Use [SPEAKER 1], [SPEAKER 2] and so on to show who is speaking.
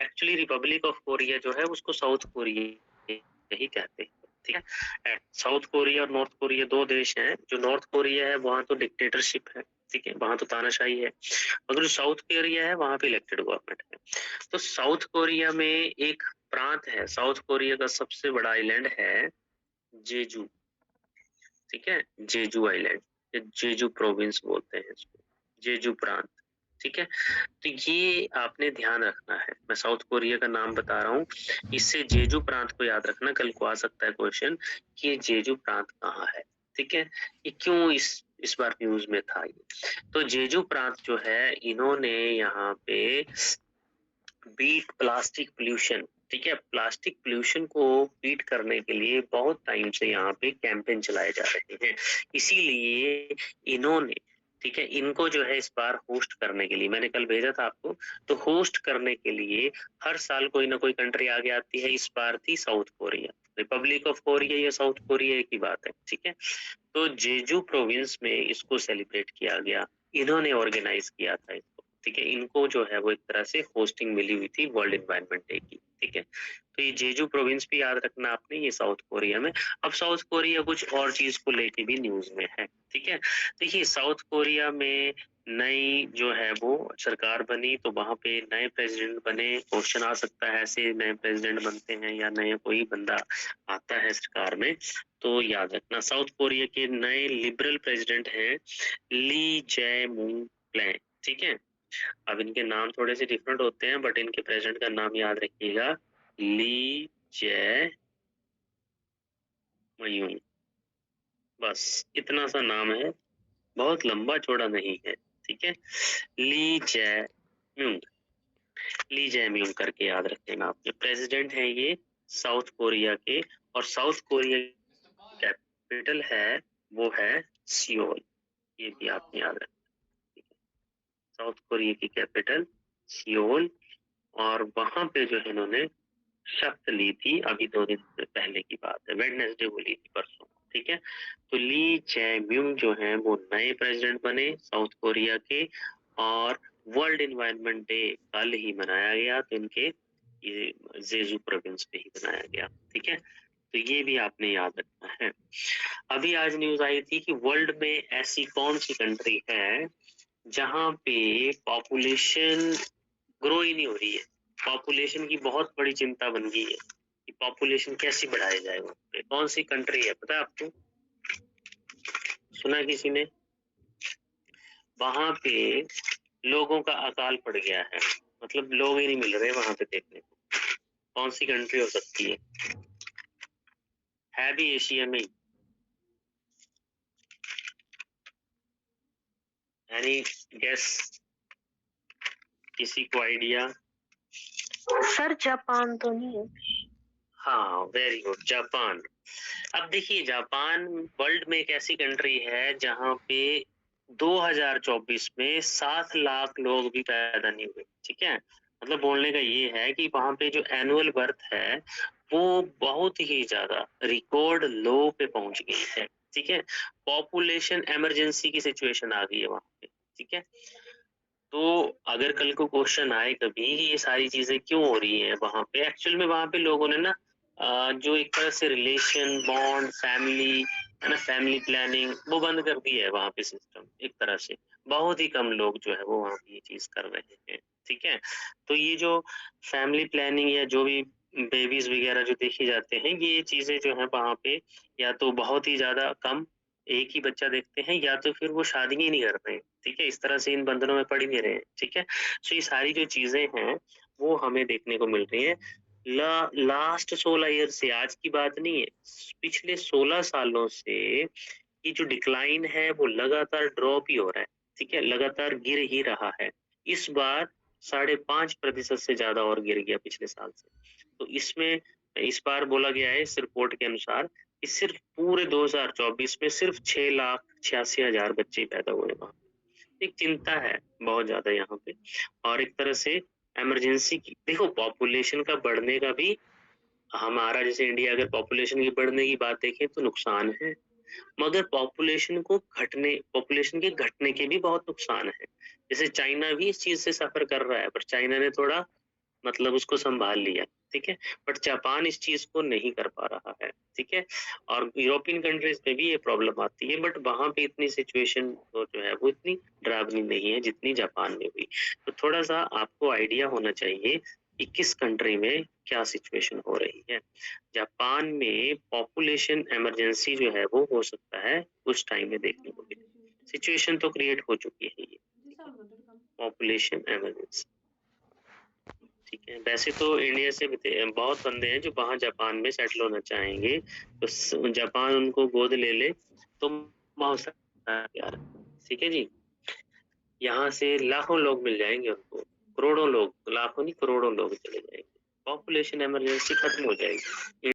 [SPEAKER 1] Actually Republic of Korea जो है उसको साउथ कोरिया ही कहते हैं, ठीक है। साउथ कोरिया और नॉर्थ कोरिया दो देश हैं। जो नॉर्थ कोरिया है वहाँ तो डिक्टेटरशिप है, ठीक है, वहाँ तो तानाशाही है। मगर जो साउथ कोरिया है वहाँ पे इलेक्टेड गवर्नमेंट है। तो साउथ कोरिया में एक प्रांत है, साउथ कोरिया का सबसे बड़ा आइलैंड है जेजू, ठीक है, जेजू आइलैंड, जेजू प्रोविंस बोलते हैं इसको, जेजू प्रांत, ठीक है। तो ये आपने ध्यान रखना है, मैं साउथ कोरिया का नाम बता रहा हूँ, इससे जेजू प्रांत को याद रखना, कल को आ सकता है क्वेश्चन कि ये जेजू प्रांत कहाँ है, ठीक है, ये क्यों इस बार न्यूज में था ये। तो जेजू प्रांत जो है, इन्होंने यहाँ पे बीट प्लास्टिक पोल्यूशन, ठीक है, प्लास्टिक पोल्यूशन को बीट करने के लिए बहुत टाइम से यहाँ पे कैंपेन चलाए जा रहे हैं। इसीलिए इन्होंने, ठीक है, इनको जो है इस बार होस्ट करने के लिए, मैंने कल भेजा था आपको, तो होस्ट करने के लिए हर साल कोई ना कोई कंट्री आगे आती है। इस बार थी south Korea, Republic of Korea या साउथ कोरिया एक ही बात है, ठीक है। तो जेजू प्रोविंस में इसको सेलिब्रेट किया गया, इन्होंने ऑर्गेनाइज किया था इसको, ठीक है। इनको जो है वो एक तरह से होस्टिंग मिली हुई थी वर्ल्ड एनवायरनमेंट डे की, ठीक है। तो ये जेजू प्रोविंस भी याद रखना आपने, ये साउथ कोरिया में। अब साउथ कोरिया कुछ और चीज को लेके भी न्यूज में है, ठीक है। देखिए साउथ कोरिया में नई जो है वो सरकार बनी, तो वहां पे नए प्रेसिडेंट बने। क्वेश्चन आ सकता है ऐसे नए प्रेसिडेंट बनते हैं या नया कोई बंदा आता है सरकार में, तो याद रखना साउथ कोरिया के नए लिबरल प्रेसिडेंट हैं ली जय मूंग प्ले, ठीक है। अब इनके नाम थोड़े से डिफरेंट होते हैं, बट इनके प्रेसिडेंट का नाम याद रखिएगा, ली जय मयूंग, बस इतना सा नाम है, बहुत लंबा चौड़ा नहीं है, ठीक है। ली जय म्यूंग, ली जय म्यूंग करके याद रखेगा आपने। प्रेसिडेंट है ये साउथ कोरिया के, और साउथ कोरिया कैपिटल है वो है सियोल, ये भी आपने याद रखना। साउथ कोरिया की कैपिटल सियोल, और वहां पे जो है इन्होंने शपथ ली थी, अभी 2 दिन पहले की बात है, वेडनेसडे को ली थी, परसों, ठीक है। तो ली जय म्यूंग जो है वो नए प्रेसिडेंट बने साउथ कोरिया के, और वर्ल्ड एनवायरनमेंट डे कल ही मनाया गया, तो इनके ये जेजू प्रोविंस पे ही मनाया गया, ठीक है। तो ये भी आपने याद रखना है। अभी आज न्यूज आई थी कि वर्ल्ड में ऐसी कौन सी कंट्री है जहां पे पॉपुलेशन ग्रो ही नहीं हो रही है। पॉपुलेशन की बहुत बड़ी चिंता बन गई है कि पॉपुलेशन कैसे बढ़ाया जाए। वहाँ पे कौन सी कंट्री है पता है आपको, सुना किसी ने? वहां पे लोगों का अकाल पड़ गया है, मतलब लोग ही नहीं मिल रहे वहां पे देखने को। कौन सी कंट्री हो सकती है भी एशिया में? एनी गेस, किसी को आइडिया?
[SPEAKER 2] सर जापान तो नहीं है?
[SPEAKER 1] हाँ वेरी गुड, जापान। अब देखिए जापान वर्ल्ड में एक ऐसी कंट्री है जहाँ पे 2024 में 7 लाख लोग भी पैदा नहीं हुए, ठीक है। मतलब बोलने का ये है कि वहां पे जो एनुअल बर्थ है वो बहुत ही ज्यादा रिकॉर्ड लो पे पहुंच गई है, ठीक है। पॉपुलेशन इमरजेंसी की सिचुएशन आ गई है वहां पे, ठीक है। तो अगर कल को क्वेश्चन आए कभी ये सारी चीजें क्यों हो रही है वहां पे, एक्चुअल में वहां पे लोगों ने ना जो एक तरह से रिलेशन बॉन्ड फैमिली है ना, फैमिली प्लानिंग वो बंद कर दी है वहां पे सिस्टम, एक तरह से बहुत ही कम लोग जो है वो वहां पे ये चीज कर रहे हैं, ठीक है। तो ये जो फैमिली प्लानिंग या जो भी बेबीज वगैरह जो देखे जाते हैं, ये चीजें जो है वहां पे या तो बहुत ही ज्यादा कम, एक ही बच्चा देखते हैं, या तो फिर वो शादी ही नहीं कर रहे हैं, ठीक है। इस तरह से इन बंधनों में पड़ ही नहीं रहे हैं, ठीक है। सो ये सारी जो चीजें हैं वो हमें देखने को मिल रही है। लास्ट 16 ईयर से, आज की बात नहीं है, पिछले 16 सालों से ये जो डिक्लाइन है वो लगातार ड्रॉप ही हो रहा है, ठीक है, लगातार गिर ही रहा है। इस बार 5.5% से ज्यादा और गिर गया पिछले साल से। तो इसमें इस बार बोला गया है इस रिपोर्ट के अनुसार कि सिर्फ पूरे 2024 में सिर्फ 6,86,000 बच्चे पैदा हुए वहां। एक चिंता है बहुत ज्यादा यहाँ पे, और एक तरह से इमरजेंसी की, देखो पॉपुलेशन का बढ़ने का भी हमारा, जैसे इंडिया अगर पॉपुलेशन की बढ़ने की बात देखें तो नुकसान है, मगर पॉपुलेशन के घटने के भी बहुत नुकसान है। जैसे चाइना भी इस चीज से सफर कर रहा है, पर चाइना ने थोड़ा मतलब उसको संभाल लिया, ठीक है। बट जापान इस चीज को नहीं कर पा रहा है, ठीक है। और यूरोपियन कंट्रीज में भी ये प्रॉब्लम आती है, बट वहां पे इतनी सिचुएशन तो जो है वो इतनी डरावनी नहीं है जितनी जापान में हुई। तो थोड़ा सा आपको आइडिया होना चाहिए कि किस कंट्री में क्या सिचुएशन हो रही है। जापान में पॉपुलेशन इमरजेंसी जो है वो हो सकता है उस टाइम में देखने को मिले। सिचुएशन तो क्रिएट हो चुकी है ये, पॉपुलेशन इमरजेंसी, ठीक है। वैसे तो इंडिया से बहुत बंदे हैं जो वहाँ जापान में सेटल होना चाहेंगे, तो जापान उनको गोद ले ले तो वहाँ सकता है यार, ठीक है जी। यहाँ से लाखों लोग मिल जाएंगे उनको, करोड़ों लोग, लाखों नहीं करोड़ों लोग चले जाएंगे, पॉपुलेशन इमरजेंसी खत्म हो जाएगी।